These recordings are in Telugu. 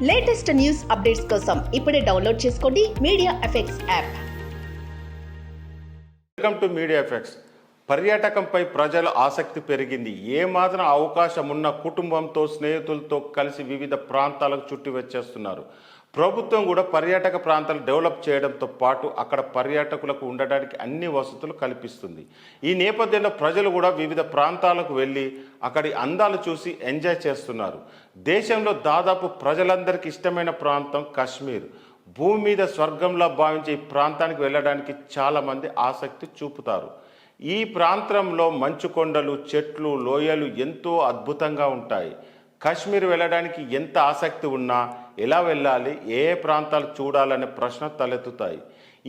లేటెస్ట్ న్యూస్ అప్డేట్స్ కోసం ఇప్పుడే డౌన్లోడ్ చేసుకోండి media effects app. Welcome to media effects. పర్యాటకంపై ప్రజల ఆసక్తి పెరిగింది. ఏ మాత్రం అవకాశం ఉన్న కుటుంబంతో స్నేహితులతో కలిసి వివిధ ప్రాంతాలకు చుట్టి వచ్చేస్తున్నారు. ప్రభుత్వం కూడా పర్యాటక ప్రాంతాలు డెవలప్ చేయడంతో పాటు అక్కడ పర్యాటకులకు ఉండడానికి అన్ని వసతులు కల్పిస్తుంది. ఈ నేపథ్యంలో ప్రజలు కూడా వివిధ ప్రాంతాలకు వెళ్ళి అక్కడి అందాలు చూసి ఎంజాయ్ చేస్తున్నారు. దేశంలో దాదాపు ప్రజలందరికీ ఇష్టమైన ప్రాంతం కాశ్మీర్. భూమి మీద స్వర్గంలా భావించే ఈ ప్రాంతానికి వెళ్ళడానికి చాలామంది ఆసక్తి చూపుతారు. ఈ ప్రాంతంలో మంచు కొండలు, చెట్లు, లోయలు ఎంతో అద్భుతంగా ఉంటాయి. కాశ్మీర్ వెళ్ళడానికి ఎంత ఆసక్తి ఉన్నా ఎలా వెళ్ళాలి, ఏ ప్రాంతాలు చూడాలనే ప్రశ్న తలెత్తుతాయి.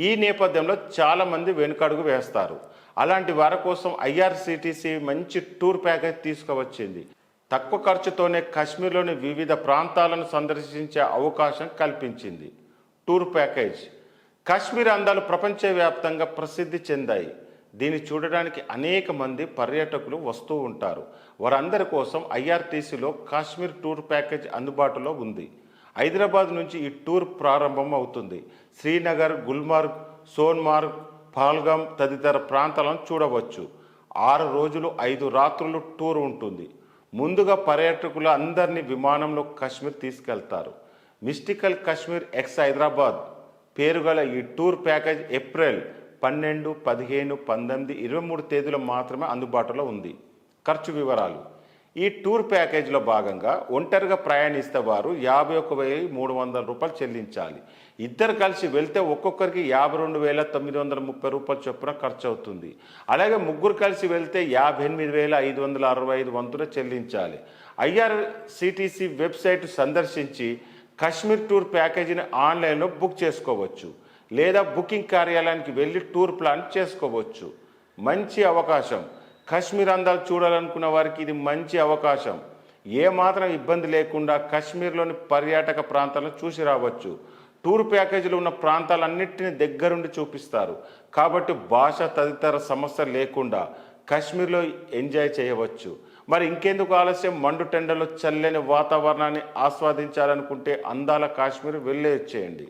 ఈ నేపథ్యంలో చాలామంది వెనుకడుగు వేస్తారు. అలాంటి వారి కోసం ఐఆర్సిటిసి మంచి టూర్ ప్యాకేజ్ తీసుకువచ్చింది. తక్కువ ఖర్చుతోనే కాశ్మీర్లోని వివిధ ప్రాంతాలను సందర్శించే అవకాశం కల్పించింది. Tour package. కాశ్మీర్ అందాలు ప్రపంచవ్యాప్తంగా ప్రసిద్ధి చెందాయి. దీన్ని చూడడానికి అనేక మంది పర్యాటకులు వస్తూ ఉంటారు. వారందరి కోసం ఐఆర్టీసీలో కాశ్మీర్ టూర్ ప్యాకేజ్ అందుబాటులో ఉంది. హైదరాబాద్ నుంచి ఈ టూర్ ప్రారంభం అవుతుంది. శ్రీనగర్, గుల్మార్గ్, సోన్మార్గ్, పహల్గామ్ తదితర ప్రాంతాలను చూడవచ్చు. 6 రోజులు 5 రాత్రులు టూర్ ఉంటుంది. ముందుగా పర్యాటకులు అందరినీ విమానంలో కాశ్మీర్ తీసుకెళ్తారు. మిస్టికల్ కాశ్మీర్ ఎక్స్ హైదరాబాద్ పేరుగల ఈ టూర్ ప్యాకేజ్ ఏప్రిల్ 12, 15, 19, 23 తేదీలో మాత్రమే అందుబాటులో ఉంది. ఖర్చు వివరాలు. ఈ టూర్ ప్యాకేజీలో భాగంగా ఒంటరిగా ప్రయాణిస్తే వారు 51,300 రూపాయలు చెల్లించాలి. ఇద్దరు కలిసి వెళ్తే ఒక్కొక్కరికి 52,930 రూపాయలు చొప్పున ఖర్చు అవుతుంది. అలాగే ముగ్గురు కలిసి వెళ్తే 58,565 వంతున చెల్లించాలి. ఐఆర్సిటిసి వెబ్సైట్ సందర్శించి కాశ్మీర్ టూర్ ప్యాకేజీని ఆన్లైన్లో బుక్ చేసుకోవచ్చు, లేదా బుకింగ్ కార్యాలయానికి వెళ్ళి టూర్ ప్లాన్ చేసుకోవచ్చు. మంచి అవకాశం. కాశ్మీర్ అందాలు చూడాలనుకున్న వారికి ఇది మంచి అవకాశం. ఏమాత్రం ఇబ్బంది లేకుండా కాశ్మీర్లోని పర్యాటక ప్రాంతాలను చూసి రావచ్చు. టూర్ ప్యాకేజీలో ఉన్న ప్రాంతాలన్నింటినీ దగ్గరుండి చూపిస్తారు. కాబట్టి భాష తదితర సమస్య లేకుండా కాశ్మీర్లో ఎంజాయ్ చేయవచ్చు. మరి ఇంకెందుకు ఆలస్యం? మండుటెండలో చల్లని వాతావరణాన్ని ఆస్వాదించాలనుకుంటే అందాల కాశ్మీర్ వెళ్ళేచ్చేయండి.